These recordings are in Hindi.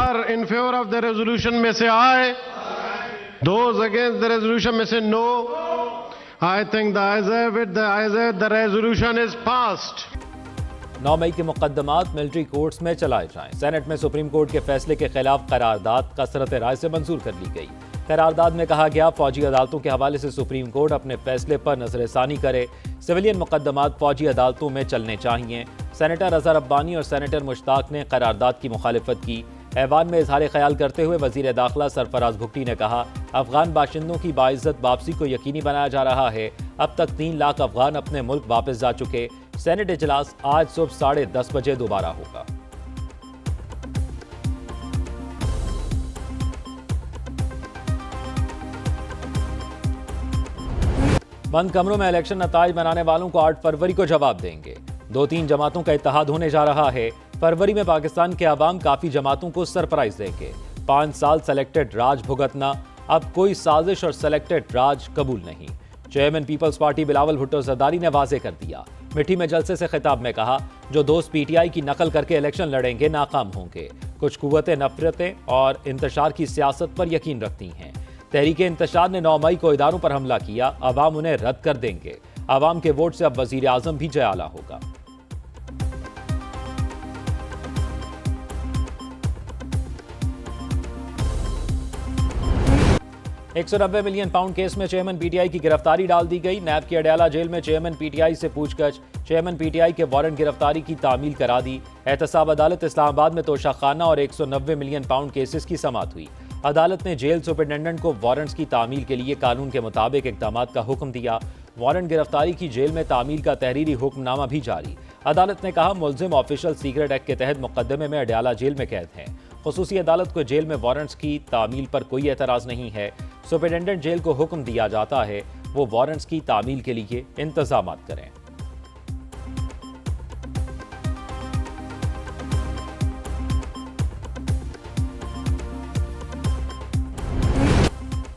Are in favour of the resolution में से aye, those against the resolution में से no. I think the ayes have it, the ayes have, the resolution is passed. 9 मई के मुकदमात मिलिट्री कोर्ट्स में चलाए जाएं। सेनेट में सुप्रीम कोर्ट के फैसले के खिलाफ करारदाद कसरत राय से मंजूर कर ली गई। करारदाद में कहा गया, फौजी अदालतों के हवाले से सुप्रीम कोर्ट अपने फैसले पर नजरसानी करे। सिविलियन मुकदमात फौजी अदालतों में चलने चाहिए। सेनेटर अजहर अब्बानी और सेनेटर मुश्ताक ने करारदाद की मुखालिफत की। ऐवान में इजहार ख्याल करते हुए वजीर दाखिला सरफराज भुट्टी ने कहा, अफगान बाशिंदों की बाइज्जत वापसी को यकीनी बनाया जा रहा है। अब तक 3 लाख अफगान अपने मुल्क वापस जा चुके। सेनेट इजलास आज सुबह 10:30 बजे दोबारा होगा। बंद कमरों में इलेक्शन नताइज बनाने वालों को 8 फरवरी को जवाब देंगे। 2-3 जमातों का इत्तेहाद होने जा रहा है। फरवरी में पाकिस्तान के अवाम काफी जमातों को सरप्राइज देंगे। 5 साल सेलेक्टेड राज भुगतना, अब कोई साजिश और सेलेक्टेड राज कबूल नहीं। Chairman peoples party Bilawal Bhutto Zardari ने वाजे कर दिया। मिठी में जलसे से खिताब में कहा, जो दोस्त पीटीआई की नकल करके इलेक्शन लड़ेंगे नाकाम होंगे। कुछ कुव्वतें नफरतें और इंतशार की सियासत पर यकीन रखती हैं। तहरीके इंतशार ने 9 मई को इदारों पर हमला किया, अवाम उन्हें रद्द कर देंगे। अवाम के वोट से अब वजीर आजम भी जयाला होगा। 190 मिलियन पाउंड केस में चेयरमैन पीटीआई की गिरफ्तारी डाल दी गई। नैब की अडयाला जेल में चेयरमैन पीटीआई से पूछताछ। चेयरमैन पीटीआई के वारंट गिरफ्तारी की तामील करा दी। एहतसाब अदालत इस्लामाबाद में तोशाखाना और 190 मिलियन पाउंड केसेस की समाअत हुई। अदालत ने जेल सुपरिटेंडेंट को वारंट्स की तामील के लिए कानून के मुताबिक इकदाम का हुक्म दिया। वारंट गिरफ्तारी की जेल में तामील का तहरीरी हुक्मनामा भी जारी। अदालत ने कहा, मुलजिम ऑफिशियल सीक्रेट एक्ट के तहत मुकदमे में अडयाला जेल में कैद हैं। खुसूसी अदालत को जेल में वारंट्स की तामील पर कोई एतराज नहीं है। सुपरिटेंडेंट जेल को हुक्म दिया जाता है वो वारंट्स की तामील के लिए इंतजाम करें।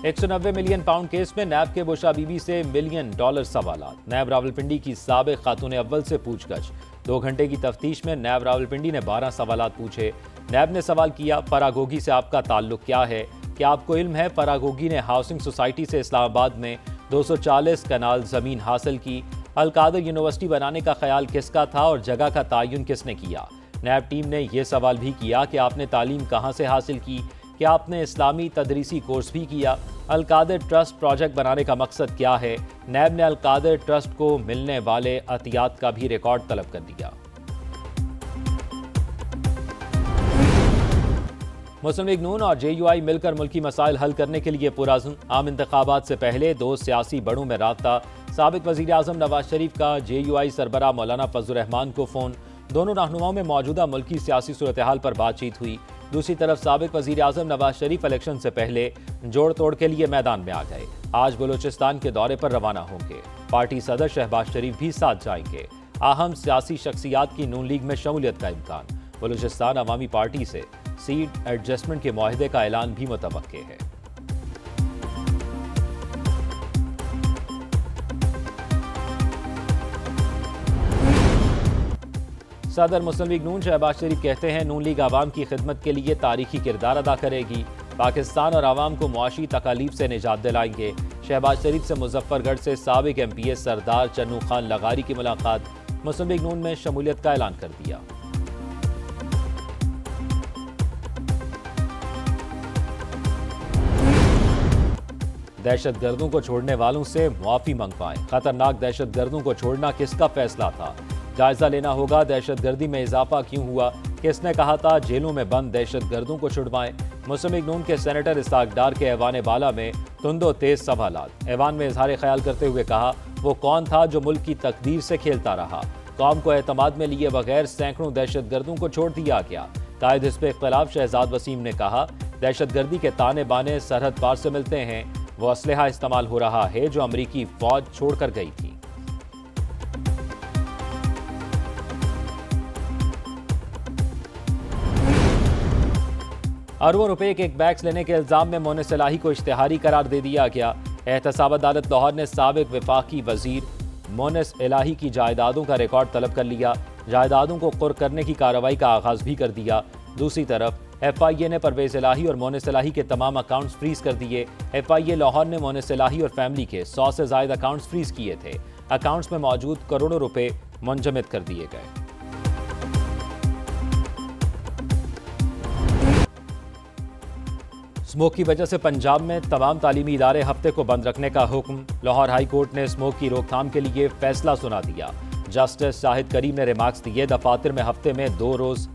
$190 मिलियन पाउंड केस में नैब के बुशा बीबी से $1 मिलियन सवालात। नैब रावलपिंडी की साबिक खातून अव्वल से पूछताछ। 2 घंटे की तफ्तीश में नैब रावलपिंडी ने 12 सवालात पूछे। नैब ने सवाल किया, फरागोगी से आपका ताल्लुक क्या है? क्या आपको इल्म है फरागोगी ने हाउसिंग सोसाइटी से इस्लामाबाद में 240 कनाल जमीन हासिल की? अलकादर यूनिवर्सिटी बनाने का ख्याल किसका था और जगह का तयन किसने किया? नैब टीम ने यह सवाल भी किया कि आपने तालीम कहाँ से हासिल की? क्या आपने इस्लामी तदरीसी कोर्स भी किया? अलकादर ट्रस्ट प्रोजेक्ट बनाने का मकसद क्या है? नैब ने अलकादर ट्रस्ट को मिलने वाले अतियात का भी रिकॉर्ड तलब कर दिया। मुस्लिम लीग नून और JUI मिलकर मुल्की मसाइल हल करने के लिए पुरअज़्म। आम इंतखाबात से पहले 2 सियासी बड़ों में राब्ता। साबिक वज़ीर आज़म नवाज शरीफ का JUI सरबराह मौलाना फजल रहमान को फ़ोन। दोनों रहनुमाओं में मौजूदा मुल्की सियासी सूरत हाल पर बातचीत हुई। दूसरी तरफ साबिक वज़ीर आज़म नवाज शरीफ इलेक्शन से पहले जोड़ तोड़ के लिए मैदान में आ गए। आज बलूचिस्तान के दौरे पर रवाना होंगे। पार्टी सदर शहबाज शरीफ भी साथ जाएंगे। अहम सियासी शख्सियात की नून लीग में शमूलियत का इम्कान। बलूचिस्तान अवामी पार्टी से सीट एडजस्टमेंट के मुआहदे का ऐलान भी मुतवक्के है। सदर मुस्लिम लीग नून शहबाज शरीफ कहते हैं, नून लीग आवाम की खिदमत के लिए तारीखी किरदार अदा करेगी। पाकिस्तान और आवाम को मुआशी तकालीफ से निजात दिलाएंगे। शहबाज शरीफ से मुजफ्फरगढ़ से साबिक MPS सरदार चन्नू खान लगारी की मुलाकात। मुस्लिम लीग नून में शमूलियत का ऐलान कर दिया। दहशतगर्दों को छोड़ने वालों से मुआफी मंगवाएं। खतरनाक दहशतगर्दों को छोड़ना किसका फैसला था? जायजा लेना होगा, दहशतगर्दी में इजाफा क्यों हुआ? किसने कहा था जेलों में बंद दहशतगर्दों को छुड़वाएं? मुस्लिम लीग नून के सेनेटर इसाक डार के ऐवान बाला में तुंदो तेज सवालात। ऐवान में इजहार ख्याल करते हुए कहा, वो कौन था जो मुल्क की तकदीर से खेलता रहा? कौम को एतमाद में लिए बगैर सैकड़ों दहशतगर्दों को छोड़ दिया गया। कायद हिज़्ब इख्तिलाफ शहजाद वसीम ने कहा, दहशतगर्दी के ताने बाने सरहद पार से मिलते हैं। वो असलहा इस्तेमाल हो रहा है जो अमरीकी फौज छोड़कर गई थी। अरबों रुपए के बैग्स लेने के इल्जाम में मोने सलाही को इश्तिहारी करार दे दिया गया। एहतसाब अदालत लाहौर ने साबिक वफाकी वजीर मोनिस इलाही की जायदादों का रिकॉर्ड तलब कर लिया। जायदादों को कुर्क करने की कार्रवाई का आगाज भी कर दिया। दूसरी तरफ FIA ने परवेज इलाही और मोनिस इलाही के तमाम अकाउंट्स फ्रीज कर दिए। FIA लाहौर ने मोनिस इलाही और फैमिली के 100 से ज्यादा अकाउंट्स फ्रीज किए थे। अकाउंट्स में मौजूद करोड़ों रुपए मुंजमद कर दिए गए। स्मोक की वजह से पंजाब में तमाम तालीमी इदारे हफ्ते को बंद रखने का हुक्म। लाहौर हाई कोर्ट ने स्मोक की रोकथाम के लिए फैसला सुना दिया। जस्टिस शाहिद करीम ने रिमार्क्स दिए, दफातर में हफ्ते में 2 रोज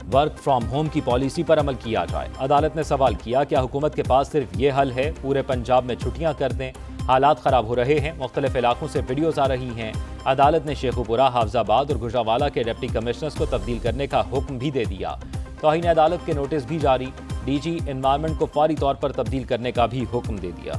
वर्क फ्रॉम होम की पॉलिसी पर अमल किया जाए। अदालत ने सवाल किया, क्या हुकूमत के पास सिर्फ ये हल है पूरे पंजाब में छुट्टियां कर दें? हालात खराब हो रहे हैं, मुख्तलिफ इलाकों से वीडियोज आ रही हैं। अदालत ने शेखुपुरा, हाफजाबाद और गुजरावाला के डिप्टी कमिश्नर्स को तब्दील करने का हुक्म भी दे दिया। तौहीन अदालत के नोटिस भी जारी। DG एनवायरनमेंट को फौरी तौर पर तब्दील करने का भी हुक्म दे दिया।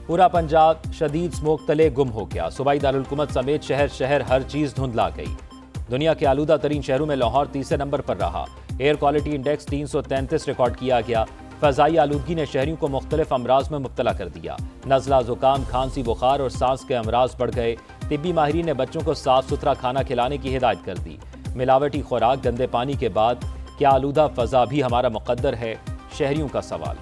पूरा पंजाब शदीद स्मोक तले गुम हो गया। सूबाई दारुल-हुकूमत समेत शहर शहर हर चीज धुंधला गई। दुनिया के आलूदा तरीन शहरों में लाहौर तीसरे नंबर पर रहा। एयर क्वालिटी इंडेक्स 333 रिकॉर्ड किया गया। फजाई आलूदगी ने शहरियों को मुख्तलिफ अमराज में मुब्तला कर दिया। नज़ला, जुकाम, खांसी, बुखार और सांस के अमराज बढ़ गए। तिब्बी माहिरीन ने बच्चों को साफ सुथरा खाना खिलाने की हिदायत कर दी। मिलावटी खुराक, गंदे पानी के बाद क्या आलूदा फजा भी हमारा मुकद्दर है? शहरियों का सवाल।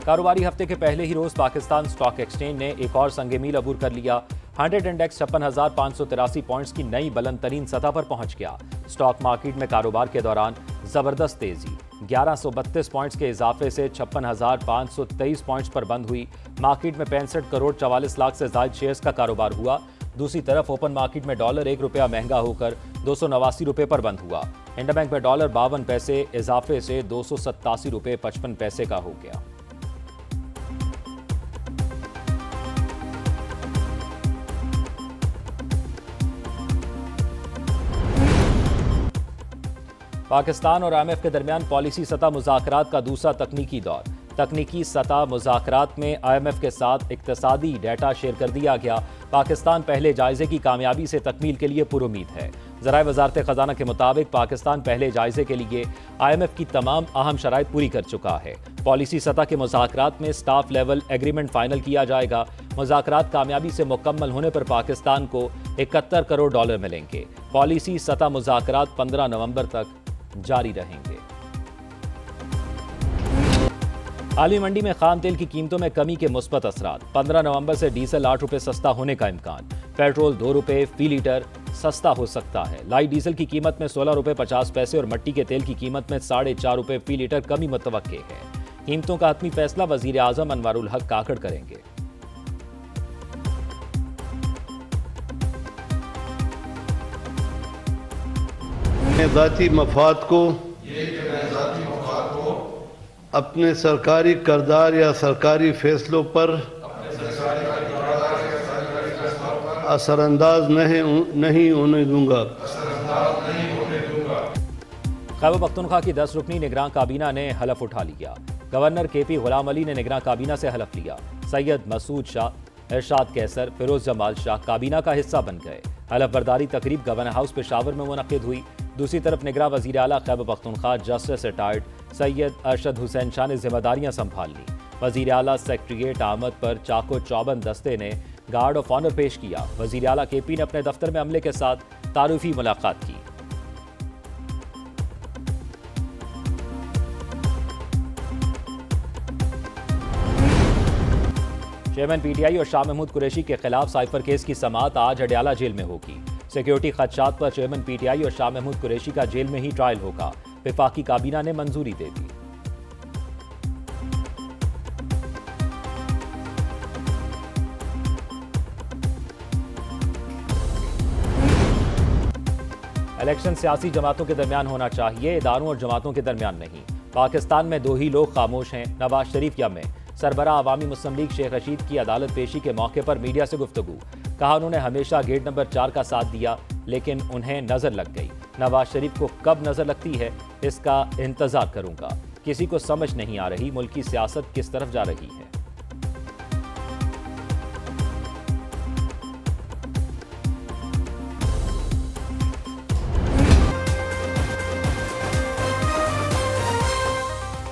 कारोबारी हफ्ते के पहले ही रोज पाकिस्तान स्टॉक एक्सचेंज ने एक और संगे मील अबूर कर लिया। 100 इंडेक्स 56,583 पॉइंट्स की नई बुलंद तरीन सतह पर पहुंच गया। स्टॉक मार्केट में कारोबार के दौरान जबरदस्त तेजी 1132 पॉइंट्स के इजाफे से 56,523 पॉइंट्स पर बंद हुई। मार्केट में 65 करोड़ 44 लाख से ज्यादा शेयर्स का कारोबार हुआ। दूसरी तरफ ओपन मार्केट में डॉलर 1 रुपया महंगा होकर 289 रुपए पर बंद हुआ। इंटरबैंक में डॉलर 52 पैसे इजाफे से 287 रुपए 55 पैसे का हो गया। पाकिस्तान और IMF के दरमियान पॉलिसी सतह मुज़ाकरात का दूसरा तकनीकी दौर। तकनीकी सतह मुज़ाकरात में IMF के साथ इक्तसादी डेटा शेयर कर दिया गया। पाकिस्तान पहले जायजे की कामयाबी से तकमील के लिए पुरुमीद है। ज़राए वज़ारत ख़जाना के मुताबिक पाकिस्तान पहले जायजे के लिए IMF की तमाम अहम शराइत पूरी कर चुका है। पॉलिसी सतह के मुज़ाकरात में स्टाफ लेवल एग्रीमेंट फाइनल किया जाएगा। मुज़ाकरात कामयाबी से मुकम्मल होने पर पाकिस्तान को 71 करोड़ डॉलर मिलेंगे। पॉलिसी सतह मुज़ाकरात 15 नवंबर तक जारी रहेंगे। आलमी मंडी में खाम तेल की कीमतों में कमी के मुस्बत असरात। 15 नवंबर से डीजल 8 रुपए सस्ता होने का इम्कान। पेट्रोल 2 रुपए फी लीटर सस्ता हो सकता है। लाइट डीजल की कीमत में 16 रुपए 50 पैसे और मट्टी के तेल की कीमत में 4.5 रुपए फी लीटर कमी मुतवक्के है। कीमतों का हतमी फैसला वजीर आजम अनवारुल हक काकड़ करेंगे। ज़ाती मफाद को अपने सरकारी करदार या सरकारी फैसलों पर असरअंदाज नहीं होने दूंगा। खैबर पख्तूनख्वा की 10 रुकनी निगरान काबीना ने हलफ उठा लिया। गवर्नर KP गुलाम अली ने निगरान काबीना से हलफ लिया। सैयद मसूद शाह, इरशाद कैसर, फिरोज जमाल शाह काबीना का हिस्सा बन गए। हलफ बर्दारी तकरीब गवर्नर हाउस पेशावर में मुनक्किद हुई। दूसरी तरफ निगरान वज़ीर आला खैबर पख्तूनख्वा जस्टिस रिटायर्ड सैयद अरशद हुसैन शाह ने जिम्मेदारियां संभाल ली। वज़ीर आला सेक्रेटरीट आमद पर चाको चौबंद दस्ते ने गार्ड ऑफ ऑनर पेश किया। वज़ीर आला KP ने अपने दफ्तर में अमले के साथ तारुफी मुलाकात की। चेयरमैन PTI और शाह महमूद कुरैशी के खिलाफ साइफर केस की समाअत आज अडयाला जेल में होगी। सिक्योरिटी खदशात पर चेयरमैन PTI और शाह महमूद कुरैशी का जेल में ही ट्रायल होगा। वफाकी काबीना ने मंजूरी दे दी। इलेक्शन सियासी जमातों के दरमियान होना चाहिए, इदारों और जमातों के दरमियान नहीं। पाकिस्तान में 2 ही लोग खामोश हैं, नवाज शरीफ या मैं। सरबराह अवामी मुस्लिम लीग शेख रशीद की अदालत पेशी के मौके पर मीडिया से गुफ्तगू। कहा उन्होंने हमेशा गेट नंबर 4 का साथ दिया, लेकिन उन्हें नजर लग गई। नवाज शरीफ को कब नजर लगती है इसका इंतजार करूंगा। किसी को समझ नहीं आ रही मुल्क की सियासत किस तरफ जा रही है।